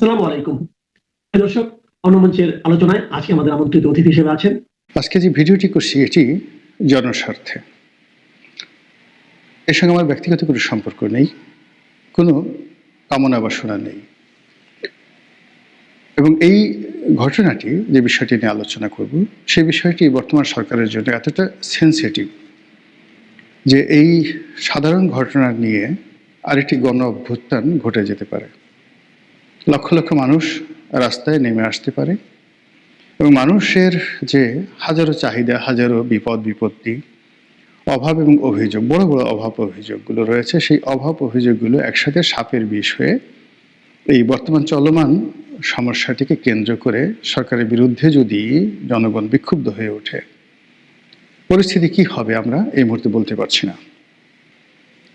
আসসালামু আলাইকুম। দর্শক, অন্যমঞ্চের আলোচনায় আজকে আমাদের আমন্ত্রিত অতিথি হিসেবে আছেন। আজকে যে ভিডিওটি করছি এটি জনস্বার্থে। এর সঙ্গে আমার ব্যক্তিগত কোনো সম্পর্ক নেই, কোনো কামনা বাসনা নেই। এবং এই ঘটনাটি যে বিষয়টি নিয়ে আলোচনা করব, সেই বিষয়টি বর্তমান সরকারের জন্য এতটা সেন্সিটিভ যে এই সাধারণ ঘটনা নিয়ে আরেকটি গণ অভ্যুত্থান ঘটে যেতে পারে। লক্ষ লক্ষ মানুষ রাস্তায় নেমে আসতে পারে এবং মানুষের যে হাজারো চাহিদা, হাজারো বিপদ বিপত্তি, অভাব এবং অভিযোগ, বড় বড় অভাব অভিযোগগুলো রয়েছে, সেই অভাব অভিযোগগুলো একসাথে সাপের বিষ হয়ে এই বর্তমান চলমান সমস্যাটিকে কেন্দ্র করে সরকারের বিরুদ্ধে যদি জনগণ বিক্ষুব্ধ হয়ে ওঠে, পরিস্থিতি কি হবে আমরা এই মুহূর্তে বলতে পারছি না।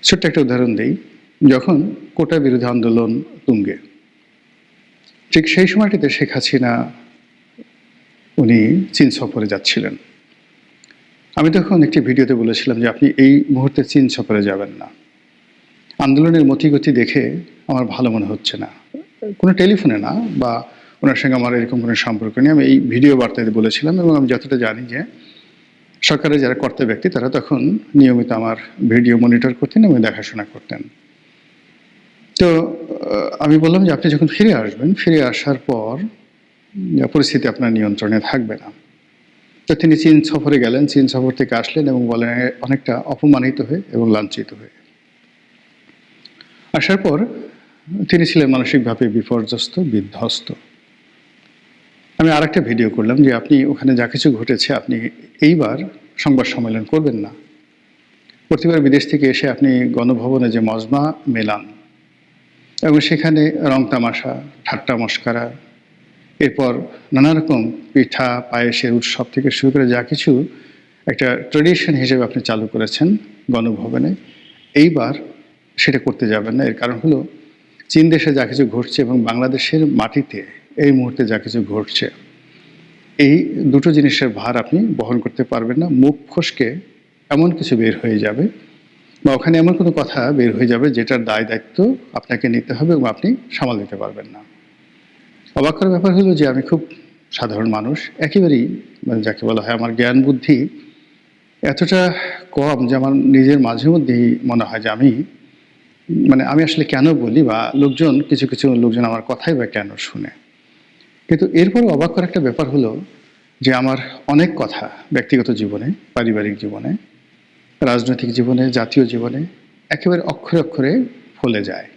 ছোট্ট একটা উদাহরণ দিই, যখন কোটা বিরোধী আন্দোলন তুঙ্গে, ঠিক সেই সময়টিতে শেখ হাসিনা উনি চীন সফরে যাচ্ছিলেন। আমি তখন একটি ভিডিওতে বলেছিলাম যে আপনি এই মুহূর্তে চীন সফরে যাবেন না। আন্দোলনের মতিগতি দেখে আমার ভালো মনে হচ্ছে না। কোনো টেলিফোনে না বা ওনার সঙ্গে আমার এরকম কোনো সম্পর্ক নেই, আমি এই ভিডিও বার্তাতে বলেছিলাম। এবং আমি যতটা জানি যে সরকারের যারা কর্তা ব্যক্তি তারা তখন নিয়মিত আমার ভিডিও মনিটর করতেন এবং দেখাশোনা করতেন। তো আমি বললাম যে আপনি যখন ফিরে আসবেন, ফিরে আসার পর পরিস্থিতি আপনার নিয়ন্ত্রণে থাকবে না। তো তিনি চীন সফরে গেলেন, চীন সফর থেকে আসলেন এবং বলেন অনেকটা অপমানিত হয়ে এবং লাঞ্ছিত হয়ে। আসার পর তিনি ছিলেন মানসিকভাবে বিপর্যস্ত, বিধ্বস্ত। আমি আরেকটা ভিডিও করলাম যে আপনি ওখানে যা কিছু ঘটেছে আপনি এইবার সংবাদ সম্মেলন করবেন না। প্রতিবার বিদেশ থেকে এসে আপনি গণভবনে যে মজমা মেলান এবং সেখানে রং তামাশা, ঠাট্টা মশকারা, এরপর নানা রকম পিঠা পায়েসের উৎসব থেকে শুরু করে যা কিছু একটা ট্রেডিশন হিসেবে আপনি চালু করেছেন গণভবনে, এইবার সেটা করতে যাবেন না। এর কারণ হলো চীন দেশে যা কিছু ঘটছে এবং বাংলাদেশের মাটিতে এই মুহূর্তে যা কিছু ঘটছে, এই দুটো জিনিসের ভার আপনি বহন করতে পারবেন না। মুখ ফসকে এমন কিছু বের হয়ে যাবে বা ওখানে এমন কোনো কথা বের হয়ে যাবে যেটার দায় দায়িত্ব আপনাকে নিতে হবে এবং আপনি সামাল দিতে পারবেন না। অবাক করার ব্যাপার হলো যে আমি খুব সাধারণ মানুষ, একেবারেই মানে যাকে বলা হয় আমার জ্ঞান বুদ্ধি এতটা কম যে আমার নিজের মাঝে মধ্যেই মনে হয় যে আমি আসলে কেন বলি বা কিছু কিছু লোকজন আমার কথাই বা কেন শুনে। কিন্তু এরপরে অবাক করার একটা ব্যাপার হলো যে আমার অনেক কথা ব্যক্তিগত জীবনে, পারিবারিক জীবনে, রাজনৈতিক জীবনে, জাতীয় জীবনে একেবারে অক্ষরে অক্ষরে ফলে যায়।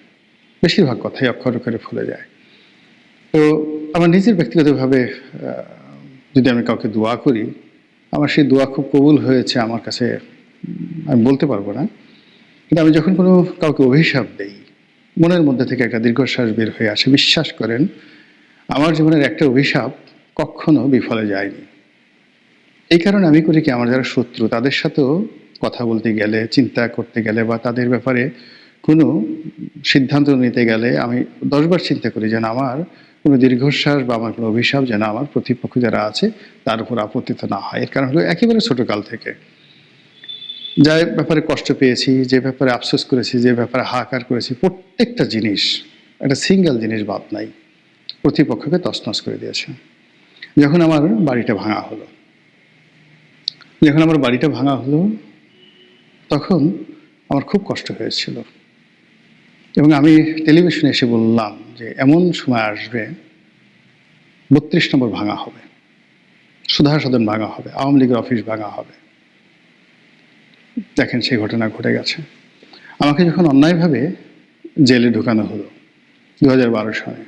বেশিরভাগ কথাই অক্ষরে অক্ষরে ফলে যায়। তো আমার নিজের ব্যক্তিগতভাবে যদি আমি কাউকে দোয়া করি, আমার সেই দোয়া খুব কবুল হয়েছে আমার কাছে আমি বলতে পারবো না। কিন্তু আমি যখন কোনো কাউকে অভিশাপ দেই, মনের মধ্যে থেকে একটা দীর্ঘশ্বাস বের হয়ে আসে। বিশ্বাস করেন, আমার জীবনের একটা অভিশাপ কখনো বিফলে যায়নি। এই কারণে আমি করি কি, আমার যারা শত্রু তাদের সাথেও কথা বলতে গেলে, চিন্তা করতে গেলে বা তাদের ব্যাপারে কোনো সিদ্ধান্ত নিতে গেলে আমি 10 বার চিন্তা করি যেন আমার কোনো দীর্ঘশ্বাস বা আমার কোনো অভিশাপ যেন আমার প্রতিপক্ষ যারা আছে তার উপর আপত্তিত না হয়। এর কারণ হলো একেবারে ছোটকাল থেকে যে ব্যাপারে কষ্ট পেয়েছি, যে ব্যাপারে আফসোস করেছি, যে ব্যাপারে হাহাকার করেছি, প্রত্যেকটা জিনিস, একটা সিঙ্গেল জিনিস বাদ নাই, প্রতিপক্ষকে তছনছ করে দিয়েছে। যখন আমার বাড়িটা ভাঙা হলো, তখন আমার খুব কষ্ট হয়েছিল এবং আমি টেলিভিশনে এসে বললাম যে এমন সময় আসবে 32 নম্বর ভাঙা হবে, সুধা সদন ভাঙা হবে, আওয়ামী লীগের অফিস ভাঙা হবে। দেখেন সেই ঘটনা ঘটে গেছে। আমাকে যখন অন্যায়ভাবে জেলে ঢুকানো হলো 2012 সালে,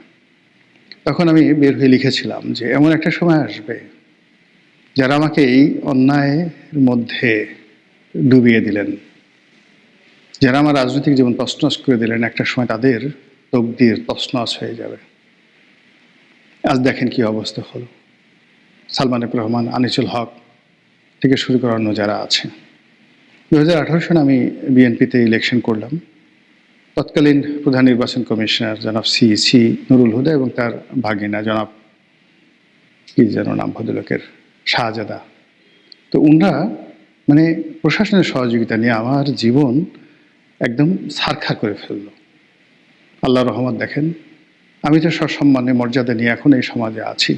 তখন আমি বের হয়ে লিখেছিলাম যে এমন একটা সময় আসবে যারা আমাকে এই অন্যায়ের মধ্যে ডুবিয়ে দিলেন, যারা আমার রাজনৈতিক জীবন তছনছ করে দিলেন, একটা সময় তাদের তকদির তছনছ হয়ে যাবে। আজ দেখেন কি অবস্থা হলো। সালমান এফ রহমান, আনিসুল হক থেকে শুরু করে অন্য যারা আছে। 2018 সালে আমি বিএনপিতে ইলেকশন করলাম। তৎকালীন প্রধান নির্বাচন কমিশনার জনাব সি নুরুল হুদা এবং তার ভাগিনা জনাব কি যেন নাম ভদ্রলোকের, শাহজাদা। তো উনরা মানে প্রশাসনের সহযোগিতা নিয়ে আমার জীবন একদম ছারখার করে ফেললো। আল্লাহ রহমত, দেখেন আমি তো সসম্মানে মর্যাদা নিয়ে এখন এই সমাজে আছি,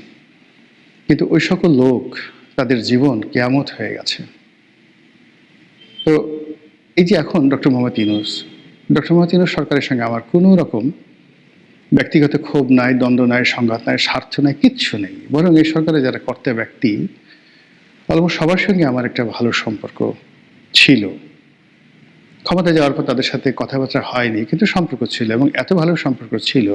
কিন্তু ওই সকল লোক তাদের জীবন কিয়ামত হয়ে গেছে। তো এই যে এখন ডক্টর মোহাম্মদ ইউনূস সরকারের সঙ্গে আমার কোনো রকম ব্যক্তিগত ক্ষোভ নাই, দ্বন্দ্ব নাই, সংঘাত নাই, স্বার্থ নাই, কিচ্ছু নেই। বরং এই সরকারে যারা কর্তা ব্যক্তি অলমোস্ট সবার সঙ্গে আমার একটা ভালো সম্পর্ক ছিল। ক্ষমতা যাওয়ার পর তাদের সাথে কথাবার্তা হয়নি, কিন্তু সম্পর্ক ছিল, এবং এত ভালো সম্পর্ক ছিল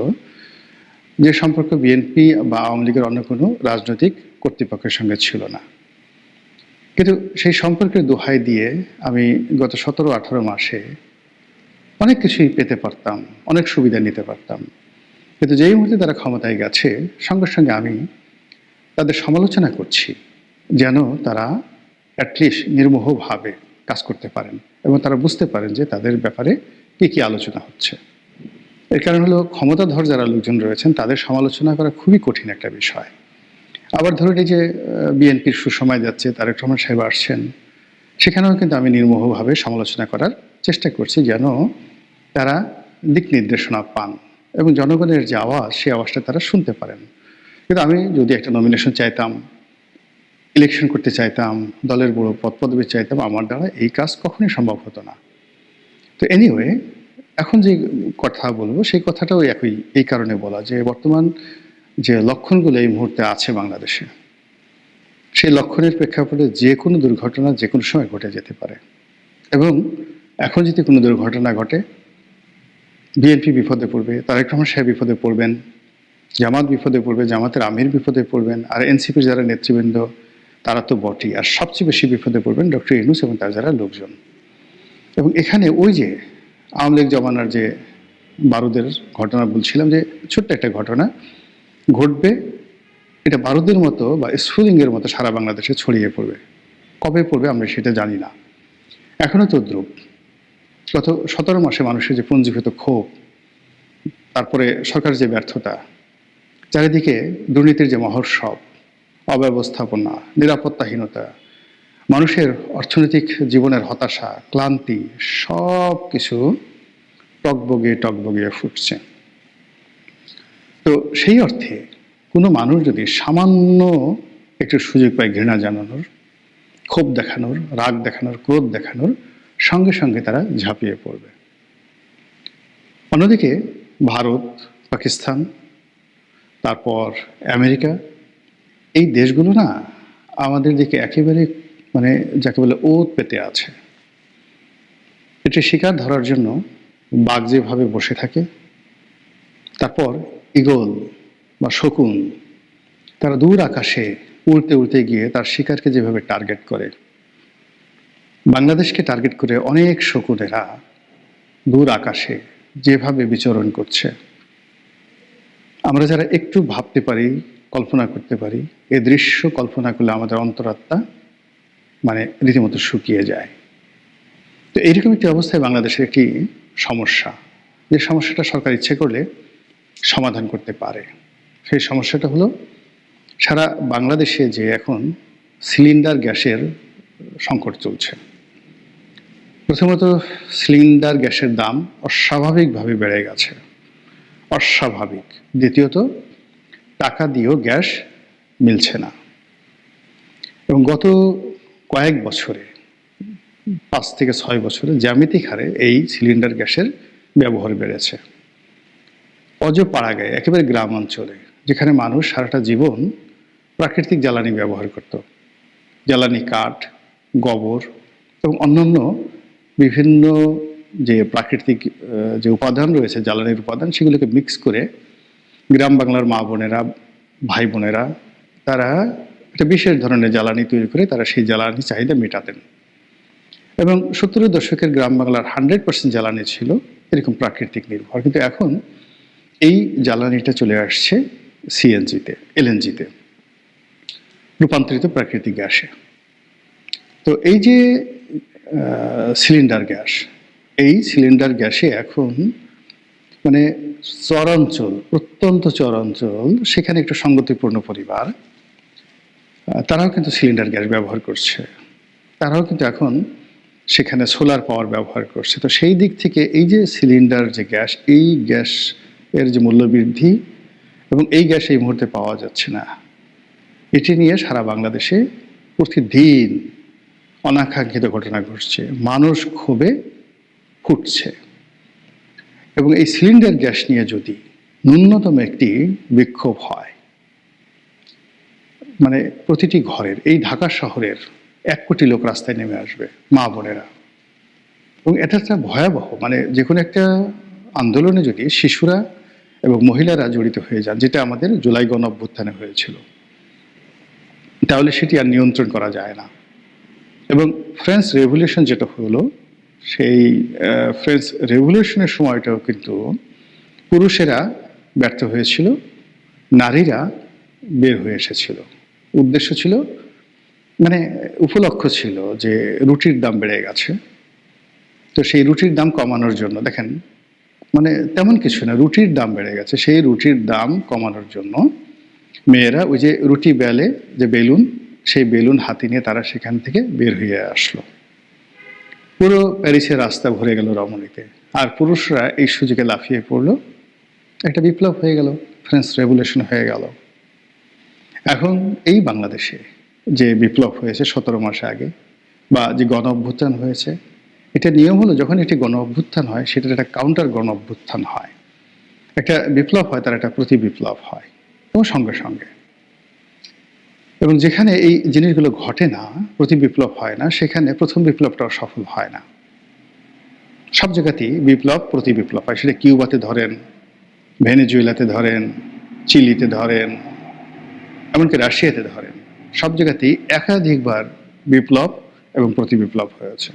যে সম্পর্ক বিএনপি বা আওয়ামী লীগের অন্য কোনো রাজনৈতিক কর্তৃপক্ষের সঙ্গে ছিল না। কিন্তু সেই সম্পর্কের দোহাই দিয়ে আমি গত 17-18 মাসে অনেক কিছুই পেতে পারতাম, অনেক সুবিধা নিতে পারতাম। কিন্তু যেই মুহূর্তে তারা ক্ষমতায় গেছে, সঙ্গে সঙ্গে আমি তাদের সমালোচনা করছি যেন তারা অ্যাটলিস্ট নির্মোহভাবে কাজ করতে পারেন এবং তারা বুঝতে পারেন যে তাদের ব্যাপারে কী কী আলোচনা হচ্ছে। এর কারণ হলো, ক্ষমতাধর যারা লোকজন রয়েছেন তাদের সমালোচনা করা খুবই কঠিন একটা বিষয়। আবার ধরুন এই যে বিএনপির সুসময় যাচ্ছে, তারেক রহমান সাহেব আসছেন, সেখানেও কিন্তু আমি নির্মোহভাবে সমালোচনা করার চেষ্টা করছি যেন তারা দিক নির্দেশনা পান এবং জনগণের যে আওয়াজ, সেই আওয়াজটা তারা শুনতে পারেন। কিন্তু আমি যদি একটা নমিনেশন চাইতাম, ইলেকশন করতে চাইতাম, দলের বড় পদ পদবি চাইতাম, আমার দ্বারা এই কাজ কখনোই সম্ভব হতো না। তো এনিওয়ে, এখন যে কথা বলবো সেই কথাটাও এই কারণে বলা যে বর্তমান যে লক্ষণগুলো এই মুহূর্তে আছে বাংলাদেশে, সেই লক্ষণের প্রেক্ষাপটে যে কোনো দুর্ঘটনা যে কোনো সময় ঘটে যেতে পারে। এবং এখন যদি কোনো দুর্ঘটনা ঘটে, বিএনপি বিপদে পড়বে, তারেক রহমান সাহেব বিপদে পড়বেন, জামাত বিপদে পড়বে, জামাতের আমির বিপদে পড়বেন, আর এনসিপির যারা নেতৃবৃন্দ তারা তো বটেই, আর সবচেয়ে বেশি বিপদে পড়বেন ডক্টর ইউনূস এবং তার যারা লোকজন। এবং এখানে ওই যে আওয়ামী লীগ জমানার যে বারুদের ঘটনা বলছিলাম, যে ছোট্ট একটা ঘটনা ঘটবে, এটা বারুদের মতো বা স্ফুলিঙ্গের মতো সারা বাংলাদেশে ছড়িয়ে পড়বে। কবে পড়বে আমরা সেটা জানি না। এখনও তদ্রূপ। গত 17 মাসে মানুষের যে পুঞ্জীভূত ক্ষোভ, তারপরে সরকারের যে ব্যর্থতা, চারিদিকে দুর্নীতির যে মহোৎসব, অব্যবস্থাপনা, নিরাপত্তাহীনতা, মানুষের অর্থনৈতিক জীবনের হতাশা, ক্লান্তি, সব কিছু টকবগিয়ে ফুটছে। তো সেই অর্থে কোনো মানুষ যদি সামান্য একটু সুযোগ পায় ঘৃণা জানানোর, ক্ষোভ দেখানোর, রাগ দেখানোর, ক্রোধ দেখানোর, সঙ্গে সঙ্গে তারা ঝাঁপিয়ে পড়বে। অন্যদিকে ভারত, পাকিস্তান, তারপর আমেরিকা, এই দেশগুলো না আমাদের দিকে একেবারে যাকে বলে ওত পেতে আছে। এটি শিকার ধরার জন্য বাঘ যেভাবে বসে থাকে, তারপর ঈগল বা শকুন তারা দূর আকাশে উড়তে উড়তে গিয়ে তার শিকারকে যেভাবে টার্গেট করে, বাংলাদেশকে টার্গেট করে অনেক শকুনেরা দূর আকাশে যেভাবে বিচরণ করছে, আমরা যারা একটু ভাবতে পারি, কল্পনা করতে পারি, এ দৃশ্য কল্পনা করলে আমাদের অন্তরাত্মা রীতিমতো শুকিয়ে যায়। তো এইরকম একটি অবস্থায় বাংলাদেশের একটি সমস্যা, যে সমস্যাটা সরকার ইচ্ছে করলে সমাধান করতে পারে। সেই সমস্যাটা হলো, সারা বাংলাদেশে যে এখন সিলিন্ডার গ্যাসের সংকট চলছে। প্রথমত সিলিন্ডার গ্যাসের দাম অস্বাভাবিকভাবে বেড়ে গেছে, অস্বাভাবিক। দ্বিতীয়ত টাকা দিয়েও গ্যাস মিলছে না। এবং গত কয়েক বছরে, 5 থেকে 6 বছরে জ্যামিতিক হারে এই সিলিন্ডার গ্যাসের ব্যবহার বেড়েছে। অজপাড়াগাঁয়ে, একেবারে গ্রাম অঞ্চলে, যেখানে মানুষ সারাটা জীবন প্রাকৃতিক জ্বালানি ব্যবহার করত, জ্বালানি কাঠ, গোবর এবং অন্যান্য বিভিন্ন যে প্রাকৃতিক যে উপাদান রয়েছে, জ্বালানির উপাদান, সেগুলোকে মিক্স করে গ্রাম বাংলার মা বোনেরা, ভাই বোনেরা তারা একটা বিশেষ ধরনের জ্বালানি তৈরি করে তারা সেই জ্বালানি চাহিদা মেটাতেন। এবং 70-এর দশকের গ্রাম বাংলার 100% জ্বালানি ছিল এরকম প্রাকৃতিক নির্ভর। কিন্তু এখন এই জ্বালানিটা চলে আসছে সিএনজিতে, এলএনজিতে, রূপান্তরিত প্রাকৃতিক গ্যাসে। তো এই যে সিলিন্ডার গ্যাস, এই সিলিন্ডার গ্যাসে এখন চরাঞ্চল, প্রত্যন্ত চরাঞ্চল, সেখানে একটু সঙ্গতিপূর্ণ পরিবার, তারাও কিন্তু সিলিন্ডার গ্যাস ব্যবহার করছে। তারাও কিন্তু এখন সেখানে সোলার পাওয়ার ব্যবহার করছে। তো সেই দিক থেকে এই যে সিলিন্ডার যে গ্যাস, এই গ্যাস এর যে মূল্য বৃদ্ধি এবং এই গ্যাস এই মুহূর্তে পাওয়া যাচ্ছে না। এটি নিয়ে সারা বাংলাদেশে প্রতিদিন অনাকাঙ্ক্ষিত ঘটনা ঘটছে, মানুষ ক্ষোভে ফুটছে। এবং এই সিলিন্ডার গ্যাস নিয়ে যদি ন্যূনতম একটি বিক্ষোভ হয়, মানে প্রতিটি ঘরের, এই ঢাকা শহরের 1 কোটি লোক রাস্তায় নেমে আসবে, মা বোনেরা। এবং এটা একটা ভয়াবহ, মানে যে কোনো একটা আন্দোলনে যদি শিশুরা এবং মহিলারা জড়িত হয়ে যান, যেটা আমাদের জুলাই গণঅভ্যুত্থানে হয়েছিল, তাহলে সেটি আর নিয়ন্ত্রণ করা যায় না। এবং ফ্রেঞ্চ রেভলিউশন যেটা হলো, সেই ফ্রেঞ্চ রেভলিউশনের সময়টাও কিন্তু পুরুষেরা ব্যর্থ হয়েছিল, নারীরা বের হয়ে এসেছিল। উদ্দেশ্য ছিল, মানে উপলক্ষ্য ছিল যে রুটির দাম বেড়ে গেছে, তো সেই রুটির দাম কমানোর জন্য, দেখেন মানে তেমন কিছু না, রুটির দাম বেড়ে গেছে, সেই রুটির দাম কমানোর জন্য মেয়েরা ওই যে রুটি বেলে যে বেলুন, সেই বেলুন হাতে নিয়ে তারা সেখান থেকে বের হয়ে আসলো। পুরো প্যারিসের রাস্তা ভরে গেল রমণীতে, আর পুরুষরা এই সুযোগে লাফিয়ে পড়লো, একটা বিপ্লব হয়ে গেল, ফ্রেঞ্চ রেভলিউশন হয়ে গেল। এখন এই বাংলাদেশে যে বিপ্লব হয়েছে 17 মাস আগে, বা যে গণ অভ্যুত্থান হয়েছে, এটা নিয়ম হলো যখন এটি গণ অভ্যুত্থান হয়, সেটার একটা কাউন্টার গণ অভ্যুত্থান হয়। একটা বিপ্লব হয়, তার একটা প্রতি বিপ্লব হয়, এবং সঙ্গে সঙ্গে। এবং যেখানে এই জিনিসগুলো ঘটে না, প্রতি বিপ্লব হয় না, সেখানে প্রথম বিপ্লবটাও সফল হয় না। সব জায়গাতেই বিপ্লব প্রতি বিপ্লব হয়, সেটা কিউবাতে ধরেন, ভেনেজুয়েলাতে ধরেন, চিলিতে ধরেন, এমনকি রাশিয়াতে ধরেন, সব জায়গাতেই একাধিকবার বিপ্লব এবং প্রতি বিপ্লব হয়েছে।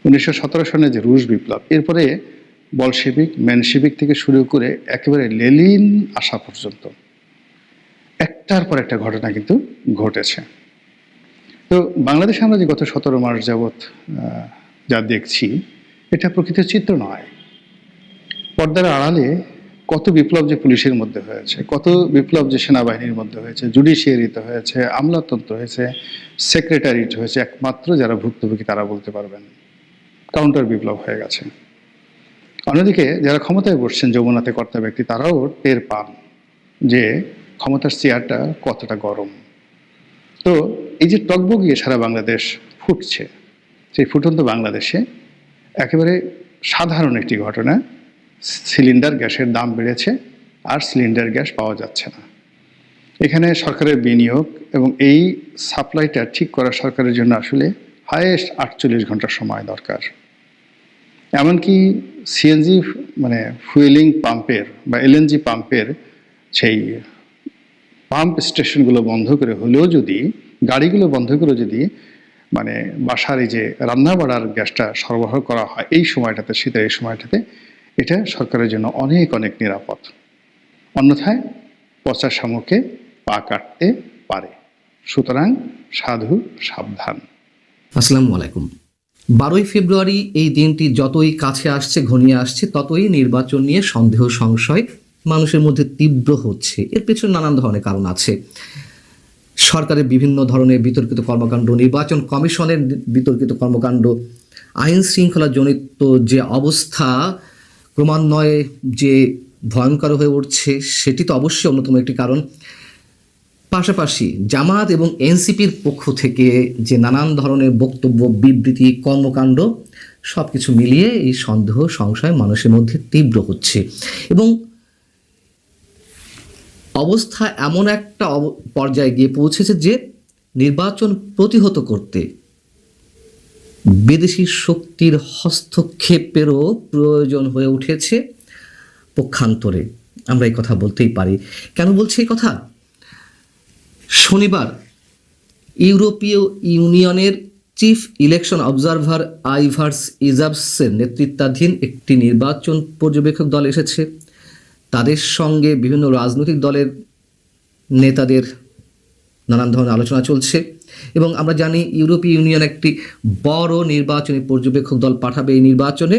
1917 সনে যে রুশ বিপ্লব, এরপরে বলশেভিক, মেনশেভিক থেকে শুরু করে একেবারে লেনিন আসা পর্যন্ত একটার পর একটা ঘটনা কিন্তু ঘটেছে। তো বাংলাদেশে আমরা যে গত 17 মাস যাবৎ যা দেখছি, এটা প্রকৃত চিত্র নয়। পর্দার আড়ালে কত বিপ্লব যে পুলিশের মধ্যে হয়েছে, কত বিপ্লব যে সেনাবাহিনীর মধ্যে হয়েছে, জুডিশিয়ারিতে হয়েছে, আমলাতন্ত্র হয়েছে, সেক্রেটারিয়েট হয়েছে, একমাত্র যারা ভুক্তভোগী তারা বলতে পারবেন। কাউন্টার বিপ্লব হয়ে গেছে। অন্যদিকে যারা ক্ষমতায় বসছেন, যমুনাতে কর্তা ব্যক্তি, তারাও টের পান যে ক্ষমতার চেয়ারটা কতটা গরম। তো এই যে টগবগিয়ে সারা বাংলাদেশ ফুটছে, সেই ফুটন্ত বাংলাদেশে একেবারে সাধারণ একটি ঘটনা, সিলিন্ডার গ্যাসের দাম বেড়েছে, আর সিলিন্ডার গ্যাস পাওয়া যাচ্ছে না। এখানে সরকারের বিনিয়োগ এবং এই সাপ্লাইটা ঠিক করা সরকারের জন্য আসলে হাইয়েস্ট 48 ঘন্টা সময় দরকার। এমনকি সিএনজি মানে ফুয়েলিং পাম্পের বা এলএনজি পাম্পের সেই পাম্প স্টেশনগুলো বন্ধ করে হলেও যদি, গাড়িগুলো বন্ধ করে যদি মানে বাসার এই যে রান্না বাড়ার গ্যাসটা সরবরাহ করা হয় এই সময়টাতে, শীতের এই সময়টাতে, এটা সরকারের জন্য অনেক অনেক নিরাপদ। অন্যথায় পচা শামুকে পা কাটতে পারে। সুতরাং সাধু সাবধান। আসসালামু আলাইকুম। 12ই ফেব্রুয়ারি এই দিনটি যতই কাছে আসছে, ঘনিয়ে আসছে, ততই নির্বাচন নিয়ে সন্দেহ সংশয় মানুষের মধ্যে তীব্র হচ্ছে। এর পেছনে নানান ধরনের কারণ আছে। সরকারের বিভিন্ন ধরনের বিতর্কিত কর্মকাণ্ড, নির্বাচন কমিশনের বিতর্কিত কর্মকাণ্ড, আইন শৃঙ্খলা জনিত যে অবস্থা ক্রমান্বয়ে যে ভয়ঙ্কর হয়ে উঠছে, সেটি তো অবশ্যই অন্যতম একটি কারণ। পাশাপাশি জামাত এবং এনসিপির পক্ষ থেকে যে নানান ধরনের বক্তব্য, বিবৃতি, কর্মকাণ্ড, সব কিছু মিলিয়ে এই সন্দেহ সংশয় মানুষের মধ্যে তীব্র হচ্ছে। এবং অবস্থা এমন একটা পর্যায়ে গিয়ে পৌঁছেছে যে নির্বাচন প্রতিহত করতে বিদেশি শক্তির হস্তক্ষেপেরও প্রয়োজন হয়ে উঠেছে পক্ষান্তরে। আমরা এই কথা বলতেই পারি। কেন বলছি এই কথা? শনিবার ইউরোপীয় ইউনিয়নের চিফ ইলেকশন অবজারভার আইভার্স ইজাবসের নেতৃত্বাধীন একটি নির্বাচন পর্যবেক্ষক দল এসেছে। তাদের সঙ্গে বিভিন্ন রাজনৈতিক দলের নেতাদের নানান ধরনের আলোচনা চলছে, এবং আমরা জানি ইউরোপীয় ইউনিয়ন একটি বড় নির্বাচনী পর্যবেক্ষক দল পাঠাবে এই নির্বাচনে,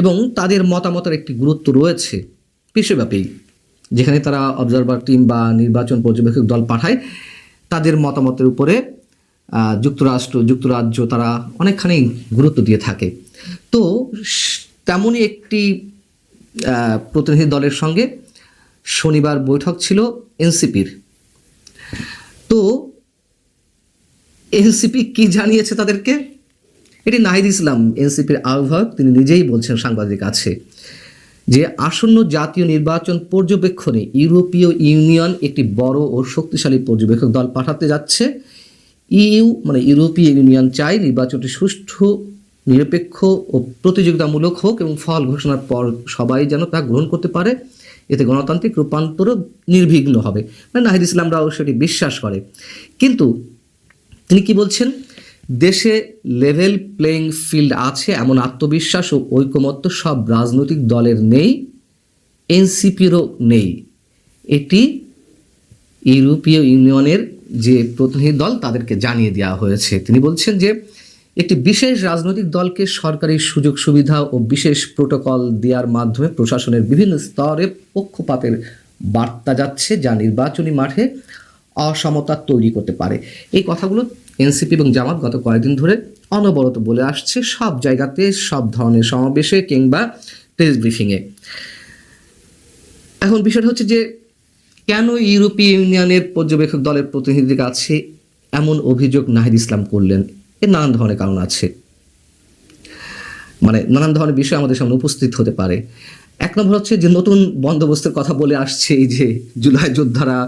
এবং তাদের মতামতের একটি গুরুত্ব রয়েছে বিশ্বব্যাপী। যেখানে তারা অবজারভার টিম বা নির্বাচন পর্যবেক্ষক দল পাঠায়, তাদের মতামতের উপরে যুক্তরাজ্য তারা অনেকখানি গুরুত্ব দিয়ে থাকে। তো তেমনই একটি প্রতিনিধি দলের সঙ্গে শনিবার বৈঠক ছিল এনসিপির। তো এনসিপি কি জানিয়েছে তাদেরকে? এটি নাহিদ ইসলাম, এনসিপির আহ্বায়ক, তিনি নিজেই বলছেন সাংবাদিক কাছে যে আসন্ন জাতীয় নির্বাচন পর্যবেক্ষণে ইউরোপীয় ইউনিয়ন একটি বড় ও শক্তিশালী পর্যবেক্ষক দল পাঠাতে যাচ্ছে। ইউরোপীয় ইউনিয়ন চায় নির্বাচনটি সুষ্ঠু, নিরপেক্ষ ও প্রতিযোগিতামূলক হোক এবং ফল ঘোষণার পর সবাই যেন তা গ্রহণ করতে পারে। এতে গণতান্ত্রিক রূপান্তরও নির্বিঘ্ন হবে। নাহিদ ইসলামরাও সেটি বিশ্বাস করে। কিন্তু তিনি কি বলছেন? দেশে লেভেল প্লেইং ফিল্ড আছে এমন আত্মবিশ্বাস ও ঐকমত্য সব রাজনৈতিক দলের নেই, এনসিপিরও নেই। এটি ইউরোপীয় ইউনিয়নের যে প্রতিনিধি দল তাদেরকে জানিয়ে দেওয়া হয়েছে। তিনি বলছেন যে একটি বিশেষ রাজনৈতিক দলকে সরকারি সুযোগ সুবিধা ও বিশেষ প্রোটোকল দেওয়ার মাধ্যমে প্রশাসনের বিভিন্ন স্তরে পক্ষপাতের বার্তা যাচ্ছে, যা নির্বাচনী মাঠে অসমতা তৈরি করতে পারে। এই কথাগুলো এনসিপি এবং জামাত গত কয়েকদিন ধরে অনবরত বলে আসছে, সব জায়গাতে, সব ধরনের সমাবেশে কিংবা প্রেস ব্রিফিংয়ে। এখন বিষয়টা হচ্ছে যে কেন ইউরোপীয় ইউনিয়নের পর্যবেক্ষক দলের প্রতিনিধিদের কাছে এমন অভিযোগ নাহিদ ইসলাম করলেন? এর নানান ধরনের কারণ আছে, নানান ধরনের বিষয় আমাদের সামনে উপস্থিত হতে পারে। এক নম্বর হচ্ছে যে নতুন বন্দোবস্তের কথা বলে আসছে, এই যে জুলাই যোদ্ধারা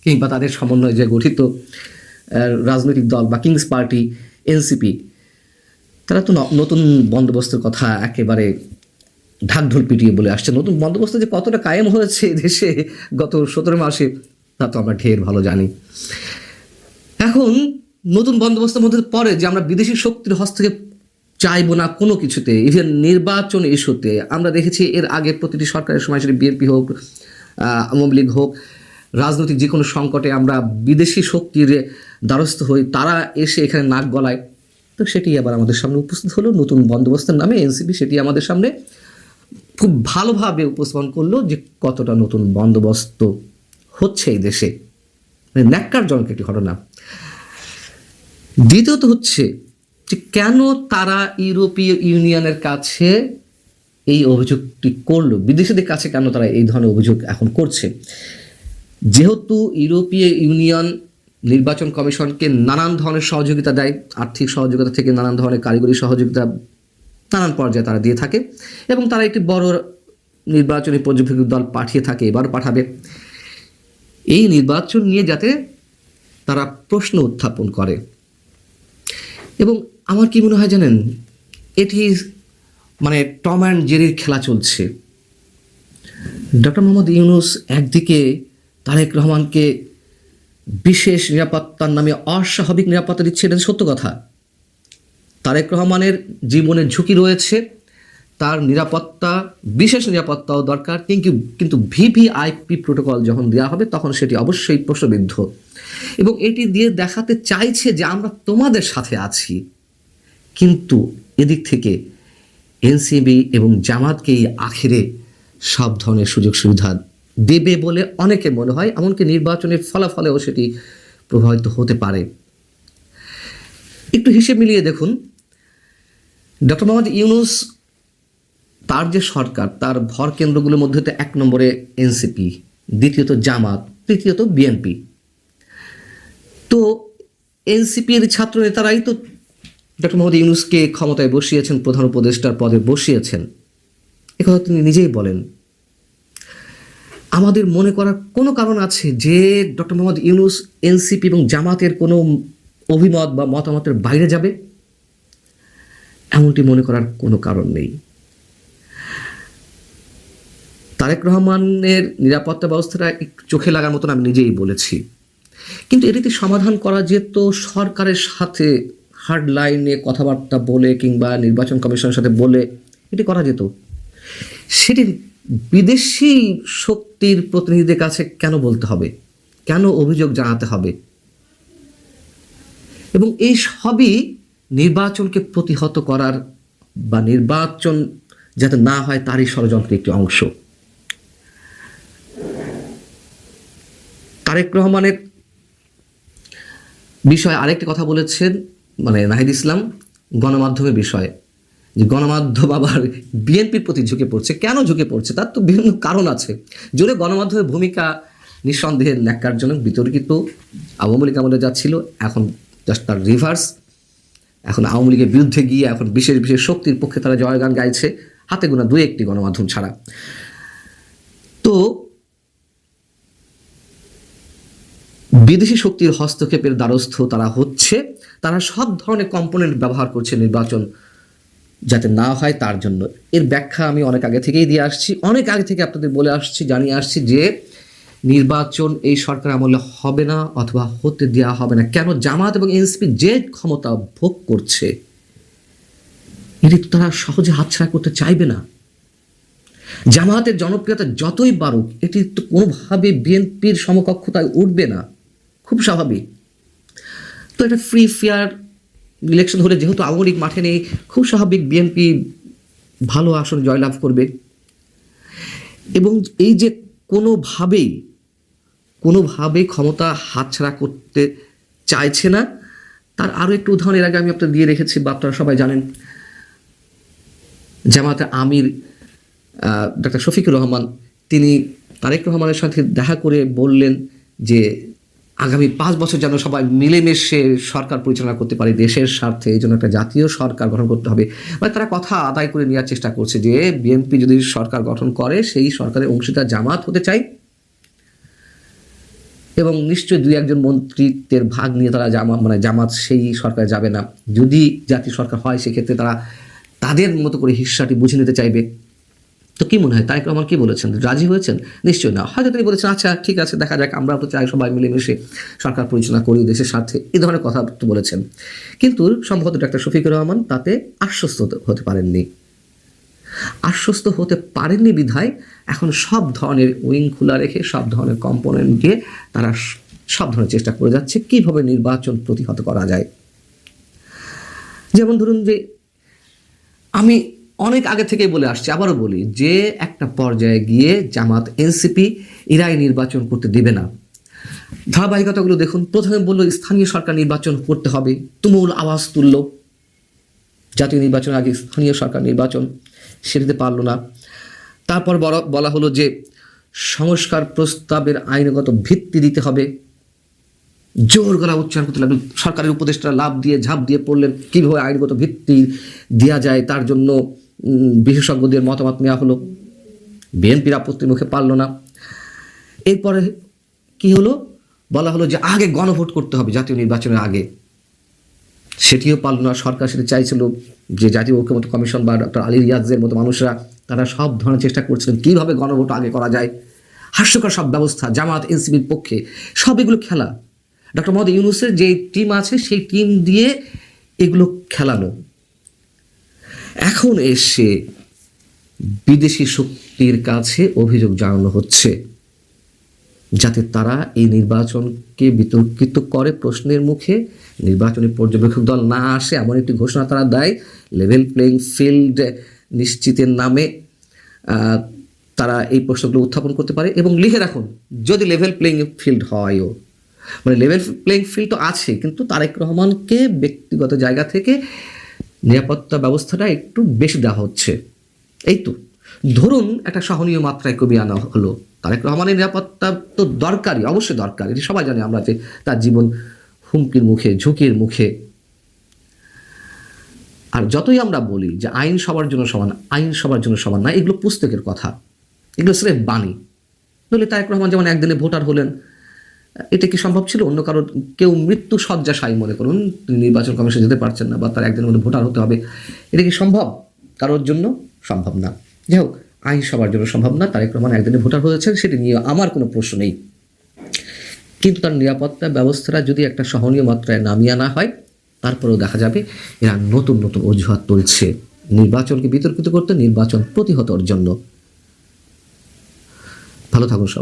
কিংবা তাদের সমন্বয়ে যে গঠিত রাজনৈতিক দল বা কিংস পার্টি এনসিপি, তারা তো নতুন বন্দোবস্তের কথা একেবারে ঢাকঢোল পিটিয়ে বলে আসছে। নতুন বন্দোবস্ত যে কতটা কায়েম হয়েছে দেশে গত 17 মাসে তা তো আমরা ঢের ভালো জানি। এখন নতুন বন্দোবস্তের মধ্যে পড়ে যে আমরা বিদেশি শক্তির হস্তক্ষেপ চাইবো না কোনো কিছুতে, ইভেন নির্বাচন ইস্যুতে। আমরা দেখেছি এর আগে প্রতিটি সরকারের সময়, সেটি বিএনপি হোক, আওয়ামী লীগ হোক, রাজনৈতিক যে কোনো সংকটে আমরা বিদেশি শক্তির দ্বারস্থ হই, তারা এসে এখানে নাক গলায়। তো সেটি আবার আমাদের সামনে উপস্থিত হলো নতুন বন্দোবস্তের নামে। এনসিপি সেটি আমাদের সামনে খুব ভালোভাবে উপস্থাপন করলো যে কতটা নতুন বন্দোবস্ত হচ্ছে এই দেশে। ন্যাক্কারজনক একটি ঘটনা। দ্বিতীয়ত হচ্ছে যে কেন তারা ইউরোপীয় ইউনিয়নের কাছে এই অভিযোগটি করলো, বিদেশিদের কাছে কেন তারা এই ধরনের অভিযোগ এখন করছে? যেহেতু ইউরোপীয় ইউনিয়ন নির্বাচন কমিশনকে নানান ধরনের সহযোগিতা দেয়, আর্থিক সহযোগিতা থেকে নানান ধরনের কারিগরি সহযোগিতা নানান পর্যায়ে তারা দিয়ে থাকে, এবং তারা একটি বড় নির্বাচনী পর্যবেক্ষক দল পাঠিয়ে থাকে, এবারও পাঠাবে। এই নির্বাচন নিয়ে যাতে তারা প্রশ্ন উত্থাপন করে। এবং আমার কি মনে হয় জানেন, এটি টম অ্যান্ড জেরির খেলা চলছে। ডক্টর মোহাম্মদ ইউনূস একদিকে তারেক রহমানকে বিশেষ নিরাপত্তার নামে অস্বাভাবিক নিরাপত্তা দিচ্ছে, এটা সত্য কথা। তারেক রহমানের জীবনের ঝুঁকি রয়েছে, তার নিরাপত্তা, বিশেষ নিরাপত্তাও দরকার। কিন্তু ভিভিআইপি প্রোটোকল যখন দেওয়া হবে তখন সেটি অবশ্যই প্রশ্নবিদ্ধ, এবং এটি দিয়ে দেখাতে চাইছে যে আমরা তোমাদের সাথে আছি। কিন্তু এদিক থেকে এনসিপি এবং জামাতকেই আখেরে সব ধরনের সুযোগ সুবিধা দেবে বলে অনেকে মনে হয়, এমনকি নির্বাচনের ফলাফলেও সেটি প্রভাবিত হতে পারে। একটু হিসেব মিলিয়ে দেখুন, ডক্টর মোহাম্মদ ইউনূস, তার যে সরকার, তার ভর কেন্দ্রগুলোর মধ্যে তো 1 নম্বরে এনসিপি, দ্বিতীয়ত জামাত, তৃতীয়ত বিএনপি। তো এনসিপির ছাত্র নেতারাই তো ডক্টর মোহাম্মদ ইউনূসকে ক্ষমতায় বসিয়েছেন, প্রধান উপদেষ্টার পদে বসিয়েছেন। একথা তিনি নিজেই বলেন। আমাদের মনে করার কোনো কারণ আছে যে ডক্টর মোহাম্মদ ইউনূস এনসিপি এবং জামাতের কোনো অভিমত বা মতামতের বাইরে যাবে? এমনটি মনে করার কোনো কারণ নেই। তারেক রহমানের নিরাপত্তা ব্যবস্থাটা একটু চোখে লাগার মতন আমি নিজেই বলেছি, কিন্তু এটিতে সমাধান করা যেত সরকারের সাথে হার্ড লাইনে কথাবার্তা বলে কিংবা নির্বাচন কমিশনের সাথে বলে, এটি করা যেত। সেটি বিদেশি শক্তির প্রতিনিধিদের কাছে কেন বলতে হবে, কেন অভিযোগ জানাতে হবে? এবং এই সবই নির্বাচনকে প্রতিহত করার বা নির্বাচন যাতে না হয় তারই ষড়যন্ত্রের একটি অংশ। তারেক রহমানের বিষয়ে আরেকটি কথা বলেছেন নাহিদ ইসলাম, গণমাধ্যমের বিষয়ে, যে গণমাধ্যম আবার বিএনপির প্রতি ঝুঁকে পড়ছে। কেন ঝুঁকে পড়ছে তার তো বিভিন্ন কারণ আছে। যদি গণমাধ্যমের ভূমিকা নিঃসন্দেহে ন্যাক্কারজনক, বিতর্কিত, আওয়ামী লীগ আমলে যাচ্ছিল, এখন জাস্ট তার রিভার্স। এখন আওয়ামী লীগের বিরুদ্ধে গিয়ে এখন বিশেষ বিশেষ শক্তির পক্ষে তারা জয়গান গাইছে, হাতে গোনা 2-1টি গণমাধ্যম ছাড়া। তো বিদেশি শক্তির হস্তক্ষেপের দ্বারস্থ তারা হচ্ছে। তারা সব ধরনের কম্পোনেন্ট ব্যবহার করছে নির্বাচন যাতে না হয় তার জন্য। এর ব্যাখ্যা আমি অনেক আগে থেকেই দিয়ে আসছি, অনেক আগে থেকে আপনাদের বলে আসছি, জানিয়ে আসছি যে নির্বাচন এই সরকার আমলে হবে না অথবা হতে দেওয়া হবে না। কেন? জামাত এবং এনসিপি যে ক্ষমতা ভোগ করছে এটি তো তারা সহজে হাতছাড়া করতে চাইবে না। জামাতের জনপ্রিয়তা যতই বাড়ুক এটি তো কোনোভাবে বিএনপির সমকক্ষতায় উঠবে না, খুব স্বাভাবিক। তো এটা ফ্রি ফেয়ার ইলেকশন হলে যেহেতু আওয়ামী লীগ মাঠে নেই, খুব স্বাভাবিক বিএনপি ভালো আসন জয়লাভ করবে। এবং এই যে কোনোভাবেই ক্ষমতা হাতছাড়া করতে চাইছে না, তার আরও একটু উদাহরণ এর আগে আমি আপনাদের দিয়ে রেখেছি বা আপনারা সবাই জানেন। জামাতে আমির ডক্টর শফিকুর রহমান তিনি তারেক রহমানের সাথে দেখা করে বললেন যে আগামী 5 বছর যেন সবাই মিলেমিশে সরকার পরিচালনা করতে পারে দেশের স্বার্থে, এই জন্য একটা জাতীয় সরকার গঠন করতে হবে। মানে তারা কথা আদায় করে নেওয়ার চেষ্টা করছে যে বিএনপি যদি সরকার গঠন করে সেই সরকারের অংশীদার জামাত হতে চাই, এবং নিশ্চয়ই 2-1 মন্ত্রিত্বের ভাগ নিয়ে তারা জামাত সেই সরকারে যাবে না। যদি জাতীয় সরকার হয় সেক্ষেত্রে তারা তাদের মতো করে হিস্সাটি বুঝে নিতে চাইবে। তো কি মনে হয় তারেক রহমান কি বলেছেন? রাজি হয়েছেন? নিশ্চয়ই না। হয়তো তিনি বলেছেন আচ্ছা ঠিক আছে, দেখা যাক, আমরা তো চাই সবাই মিলেমিশে সরকার পরিচালনা করি দেশের স্বার্থে, এই ধরনের কথা তো বলেছেন। কিন্তু সম্ভবত ডাক্তার শফিকুর রহমান তাতে আশ্বস্ত হতে পারেননি। আশ্বস্ত হতে পারেননি বিধায় এখন সব ধরনের উইং খোলা রেখে সব ধরনের কম্পোনেন্ট দিয়ে তারা সব ধরনের চেষ্টা করে যাচ্ছে কিভাবে নির্বাচন প্রতিহত করা যায়। যেমন ধরুন যে আমি অনেক আগে থেকেই বলে আসছি, আবারও বলি, যে একটা পর্যায়ে গিয়ে জামাত এনসিপি এরাই নির্বাচন করতে দেবে না। ধারাবাহিকতাগুলো দেখুন। প্রথমে বললো স্থানীয় সরকার নির্বাচন করতে হবে, তুমুল আওয়াজ তুলল। জাতীয় নির্বাচন আগে স্থানীয় সরকার নির্বাচন, সেটাতে পারল না। তারপর বলা হলো যে সংস্কার প্রস্তাবের আইনগত ভিত্তি দিতে হবে, জোর গলা উচ্চারণ করতে লাগলো। সরকারের উপদেষ্টা লাভ দিয়ে ঝাঁপ দিয়ে পড়লেন কীভাবে আইনগত ভিত্তি দেওয়া যায়, তার জন্য বিশেষজ্ঞদের মতামত নেওয়া হলো। বিএনপির আপত্তির মুখে পারল না। এরপরে কি হলো? বলা হলো যে আগে গণভোট করতে হবে জাতীয় নির্বাচনের আগে, সেটিও পারল না। সরকার সেটা চাইছিল যে জাতীয় ঐক্যমত্য কমিশন বা ডক্টর আলী রিয়াজের মতো মানুষরা তারা সব ধরনের চেষ্টা করছিলেন কীভাবে গণভোট আগে করা যায়। হাস্যকর সব ব্যবস্থা জামাত এনসিপির পক্ষে, সব এগুলো খেলা। ডক্টর মোহাম্মদ ইউনূসের যে টিম আছে সেই টিম দিয়ে এগুলো খেলানো। এখন এসে বিদেশি শক্তির কাছে অভিযোগ জানানো হচ্ছে যাতে তারা এই নির্বাচনকে বিতর্কিত করে, প্রশ্নের মুখে নির্বাচনী পর্যবেক্ষক দল না আসে এমন একটি ঘোষণা তারা দেয়। লেভেল প্লেইং ফিল্ড নিশ্চিতের নামে তারা এই প্রশ্নগুলো উত্থাপন করতে পারে। এবং লিখে রাখুন, যদি লেভেল প্লেইং ফিল্ড হয়ও, মানে লেভেল প্লেইং ফিল্ড তো আছে, কিন্তু তারেক রহমানকে ব্যক্তিগত জায়গা থেকে নিরাপত্তা ব্যবস্থাটা একটু বেশি দেওয়া হচ্ছে। এই তো ধরুন একটা সহনীয় মাত্রায় কমিয়ে আনা হলো। তারেক রহমানের নিরাপত্তা তো দরকারি, অবশ্যই দরকার, এটি সবাই জানে আমরা, যে তার জীবন হুমকির মুখে, ঝুঁকির মুখে। আর যতই আমরা বলি যে আইন সবার জন্য সমান, আইন সবার জন্য সমান না, এগুলো পুস্তকের কথা, এগুলো স্রেফ বাণী। নইলে তারেক রহমান যেমন একদিনে ভোটার হলেন, এটা কি সম্ভব ছিল? অন্য কারো, কেউ মৃত্যু শয্যাশায়ী মনে করুন, তিনি নির্বাচন কমিশনে যেতে পারছেন না বা তার একদিনের মধ্যে ভোটার হতে হবে, এটা কি সম্ভব? কারোর জন্য সম্ভব না। যাই হোক, আইন সবার জন্য সম্ভব না। তারেক রহমান একদিনে ভোটার হয়েছেন, সেটি নিয়ে আমার কোনো প্রশ্ন নেই। কিন্তু তার নিরাপত্তা ব্যবস্থাটা যদি একটা সহনীয় মাত্রায় নামিয়ে আনা হয়, তারপরেও দেখা যাবে এরা নতুন নতুন অজুহাত তুলছে নির্বাচনকে বিতর্কিত করতে, নির্বাচন প্রতিহতর জন্য। ভালো থাকুন সব।